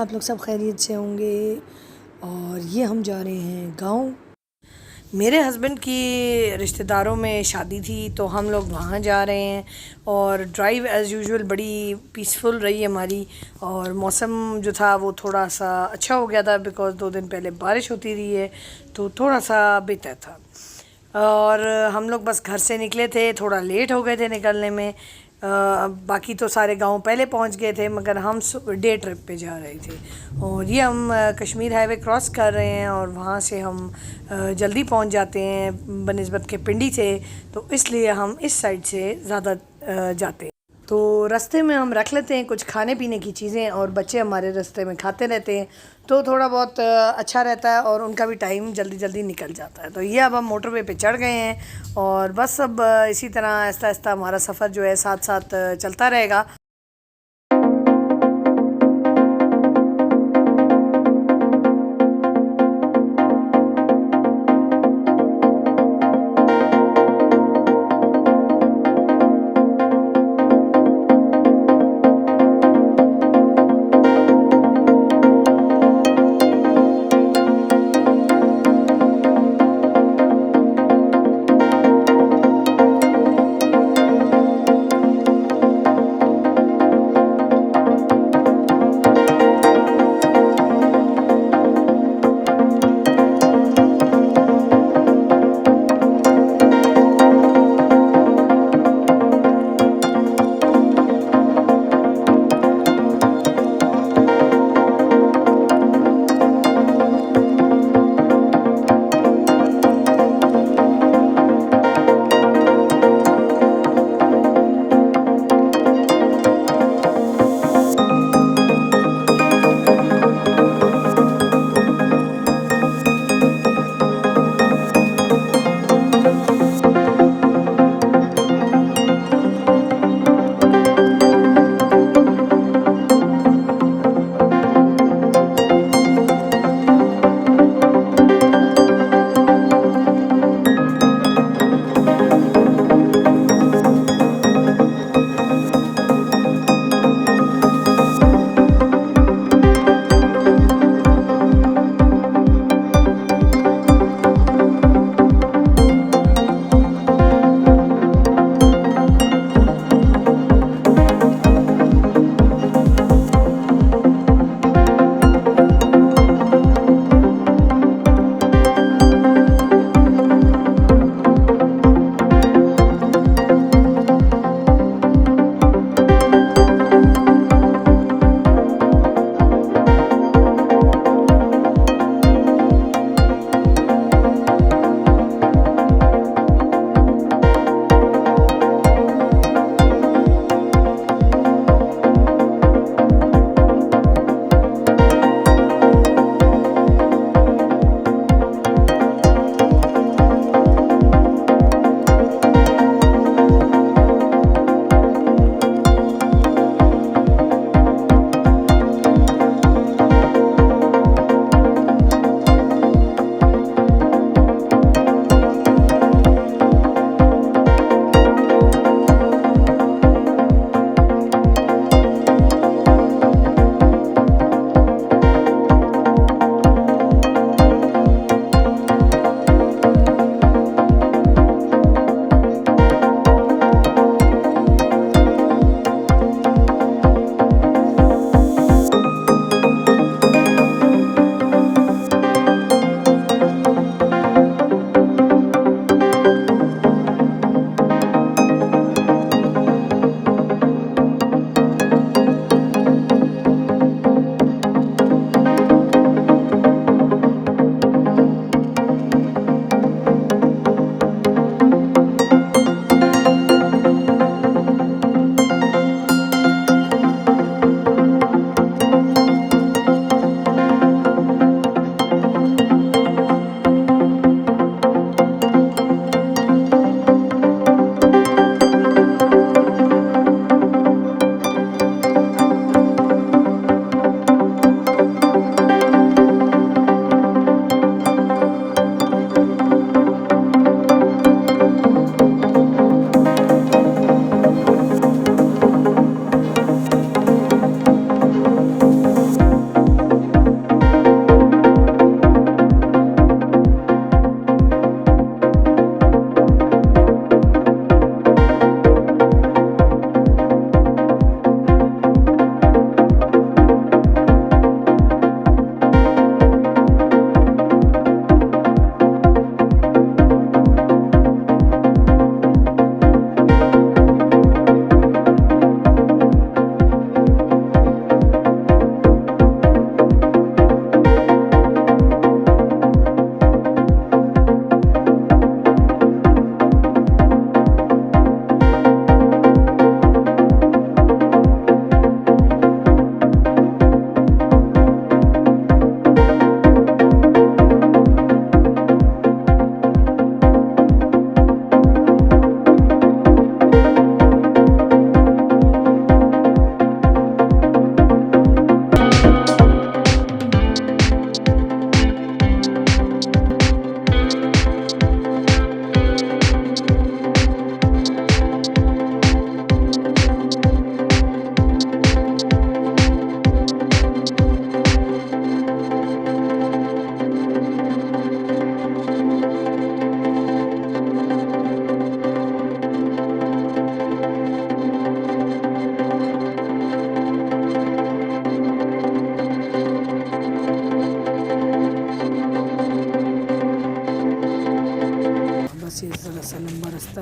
आप लोग सब खैरियत से होंगे। और ये हम जा रहे हैं गाँव। मेरे हस्बैंड की रिश्तेदारों में शादी थी तो हम लोग वहाँ जा रहे हैं। और ड्राइव एज़ यूजुअल बड़ी पीसफुल रही हमारी। और मौसम जो था वो थोड़ा सा अच्छा हो गया था बिकॉज़ 2 दिन पहले बारिश होती रही है तो थोड़ा सा बेहतर था। और हम लोग बस घर से निकले थे, थोड़ा लेट हो गए थे निकलने में। बाकी तो सारे गांव पहले पहुंच गए थे मगर हम डे ट्रिप पे जा रहे थे। और ये हम कश्मीर हाईवे क्रॉस कर रहे हैं और वहाँ से हम जल्दी पहुंच जाते हैं बनिस्बत के पिंडी से। तो इसलिए हम इस साइड से ज़्यादा जाते हैं। तो रास्ते में हम रख लेते हैं कुछ खाने पीने की चीज़ें और बच्चे हमारे रास्ते में खाते रहते हैं तो थोड़ा बहुत अच्छा रहता है और उनका भी टाइम जल्दी जल्दी निकल जाता है। तो ये अब हम मोटरवे पे चढ़ गए हैं और बस अब इसी तरह आहिस्ता आहिस्ता हमारा सफ़र जो है साथ साथ चलता रहेगा।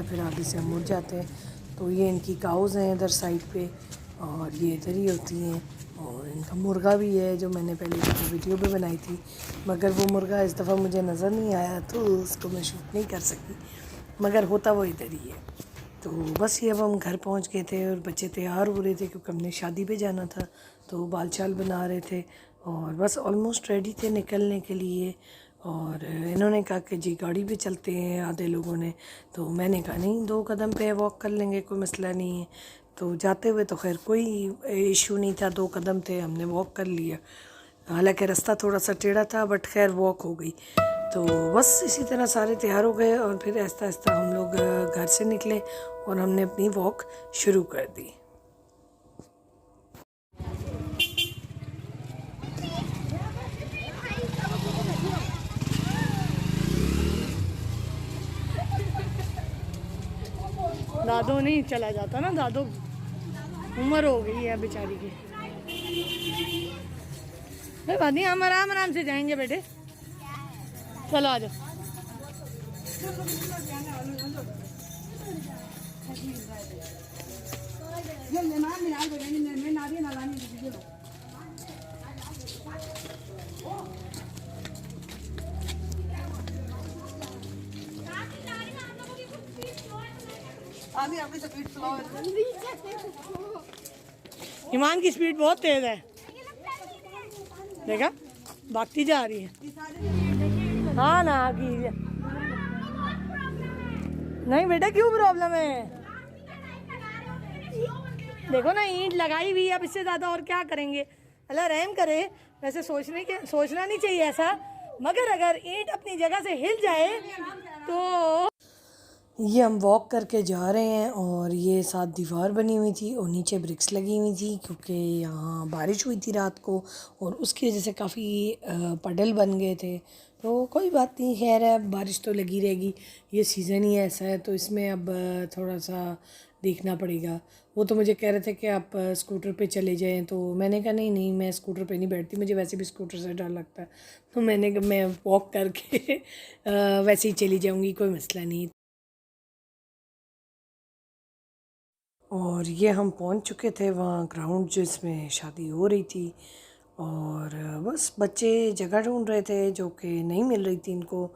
है, फिर आगे से हम मुड़ जाते हैं। तो ये इनकी काउज़ हैं इधर साइड पे, और ये इधर ही होती हैं। और इनका मुर्गा भी है जो मैंने पहले वीडियो पे बनाई थी, मगर वो मुर्गा इस दफ़ा मुझे नज़र नहीं आया तो उसको मैं शूट नहीं कर सकी, मगर होता वो इधर ही है। तो बस ये अब हम घर पहुंच गए थे और बच्चे तैयार हो रहे थे क्योंकि हमने शादी पे जाना था, तो बाल चाल बना रहे थे और बस ऑलमोस्ट रेडी थे निकलने के लिए। और इन्होंने कहा कि जी गाड़ी पे चलते हैं आधे लोगों ने, तो मैंने कहा नहीं 2 कदम पे वॉक कर लेंगे, कोई मसला नहीं है। तो जाते हुए तो खैर कोई इशू नहीं था, 2 कदम थे, हमने वॉक कर लिया। हालांकि रास्ता थोड़ा सा टेढ़ा था बट खैर वॉक हो गई। तो बस इसी तरह सारे तैयार हो गए और फिर आहिस्ता आहिस्ता हम लोग घर से निकले और हमने अपनी वॉक शुरू कर दी। दादो नहीं चला जाता ना, दादो उम्र हो गई है बेचारी की। कोई बात नहीं, हम आराम आराम से जाएंगे बेटे, चलो आ जाओ। ईमान की स्पीड बहुत तेज है, देखा भागती जा रही है। हाँ ना की नहीं बेटा, क्यों प्रॉब्लम है? देखो ना ईंट लगाई हुई है, अब इससे ज़्यादा और क्या करेंगे? अल्लाह रहम करे। वैसे सोचना नहीं चाहिए ऐसा, मगर अगर ईंट अपनी जगह से हिल जाए तो। ये हम वॉक करके जा रहे हैं और ये साथ दीवार बनी हुई थी और नीचे ब्रिक्स लगी हुई थी क्योंकि यहाँ बारिश हुई थी रात को और उसकी वजह से काफ़ी पडल बन गए थे। तो कोई बात नहीं, खैर है, बारिश तो लगी रहेगी, ये सीज़न ही ऐसा है, तो इसमें अब थोड़ा सा देखना पड़ेगा। वो तो मुझे कह रहे थे कि आप स्कूटर पे चले जाएं, तो मैंने कहा नहीं नहीं, मैं स्कूटर पे नहीं बैठती, मुझे वैसे भी स्कूटर से डर लगता है। तो मैं वॉक करके वैसे ही चली जाऊँगी, कोई मसला नहीं। और ये हम पहुंच चुके थे वहाँ ग्राउंड जिसमें शादी हो रही थी, और बस बच्चे जगह ढूंढ रहे थे जो कि नहीं मिल रही थी इनको।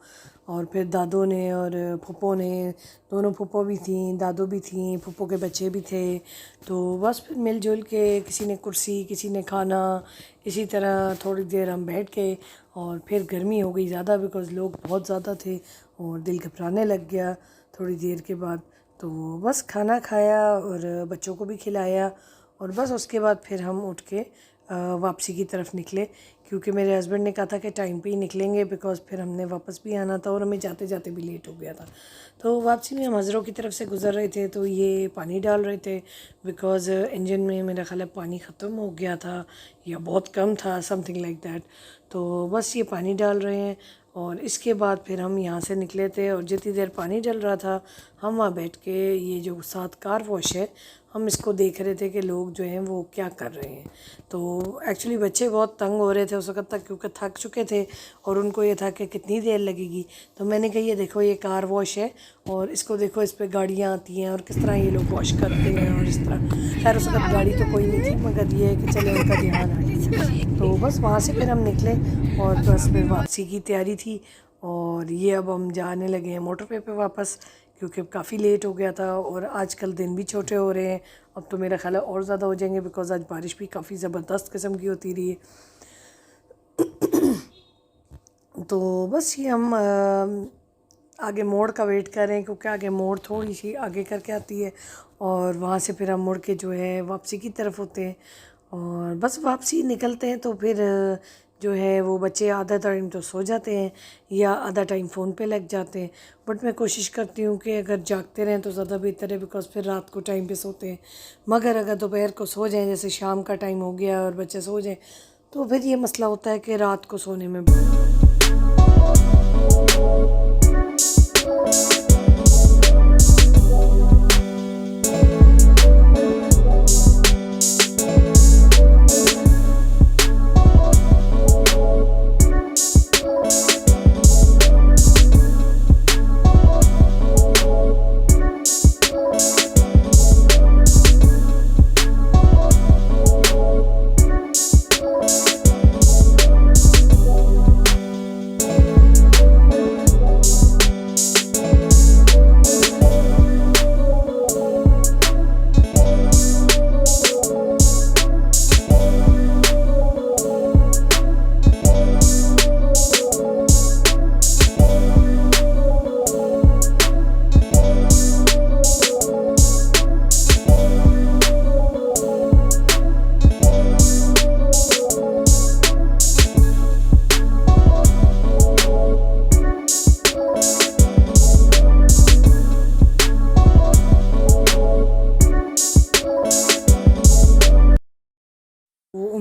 और फिर दादो ने और फूफो ने, दोनों फूफो भी थी, दादो भी थी, फूफो के बच्चे भी थे। तो बस फिर मिलजुल के किसी ने कुर्सी, किसी ने खाना, इसी तरह थोड़ी देर हम बैठ के, और फिर गर्मी हो गई ज़्यादा बिकॉज़ लोग बहुत ज़्यादा थे और दिल घबराने लग गया थोड़ी देर के बाद। तो बस खाना खाया और बच्चों को भी खिलाया, और बस उसके बाद फिर हम उठ के वापसी की तरफ निकले क्योंकि मेरे हस्बैंड ने कहा था कि टाइम पे ही निकलेंगे बिकॉज़ फिर हमने वापस भी आना था और हमें जाते जाते भी लेट हो गया था। तो वापसी में हम हज़रों की तरफ से गुज़र रहे थे तो ये पानी डाल रहे थे बिकॉज़ इंजन में मेरा ख्याल है पानी ख़त्म हो गया था या बहुत कम था, समथिंग लाइक दैट। तो बस ये पानी डाल रहे हैं और इसके बाद फिर हम यहाँ से निकले थे, और जितनी देर पानी डल रहा था हम वहाँ बैठ के ये जो साथ कार वॉश है हम इसको देख रहे थे कि लोग जो हैं वो क्या कर रहे हैं। तो एक्चुअली बच्चे बहुत तंग हो रहे थे उस वक्त तक क्योंकि थक चुके थे और उनको ये था कि कितनी देर लगेगी। तो मैंने कहा ये देखो ये कार वॉश है और इसको देखो, इस पर गाड़ियाँ आती हैं और किस तरह ये लोग वॉश करते हैं और इस तरह। खैर उस वक्त गाड़ी तो कोई नहीं थी, मगर ये है कि चले उनका ध्यान आ गया। तो बस वहाँ से फिर हम निकले और बस फिर वापसी की तैयारी थी, और ये अब हम जाने लगे हैं मोटरवे पे वापस क्योंकि अब काफ़ी लेट हो गया था और आजकल दिन भी छोटे हो रहे हैं। अब तो मेरा ख्याल है और ज़्यादा हो जाएंगे बिकॉज़ आज बारिश भी काफ़ी ज़बरदस्त किस्म की होती रही है। तो बस ये हम आगे मोड़ का वेट कर रहे हैं क्योंकि आगे मोड़ थोड़ी सी आगे करके आती है और वहाँ से फिर हम मुड़ के जो है वापसी की तरफ होते हैं। और बस वापसी निकलते हैं तो फिर जो है वो बच्चे आधा टाइम तो सो जाते हैं या आधा टाइम फ़ोन पे लग जाते हैं। बट मैं कोशिश करती हूँ कि अगर जागते रहें तो ज़्यादा बेहतर है बिकॉज़ फिर रात को टाइम पे सोते हैं। मगर अगर दोपहर को सो जाएं, जैसे शाम का टाइम हो गया और बच्चे सो जाएं, तो फिर ये मसला होता है कि रात को सोने में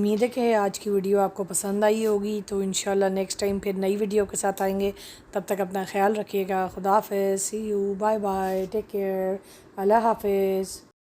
उम्मीद है कि आज की वीडियो आपको पसंद आई होगी। तो इंशाल्लाह नेक्स्ट टाइम फिर नई वीडियो के साथ आएंगे। तब तक अपना ख्याल रखिएगा। खुदा हाफिज़, see you, bye bye, take care, अल्लाह हाफिज़।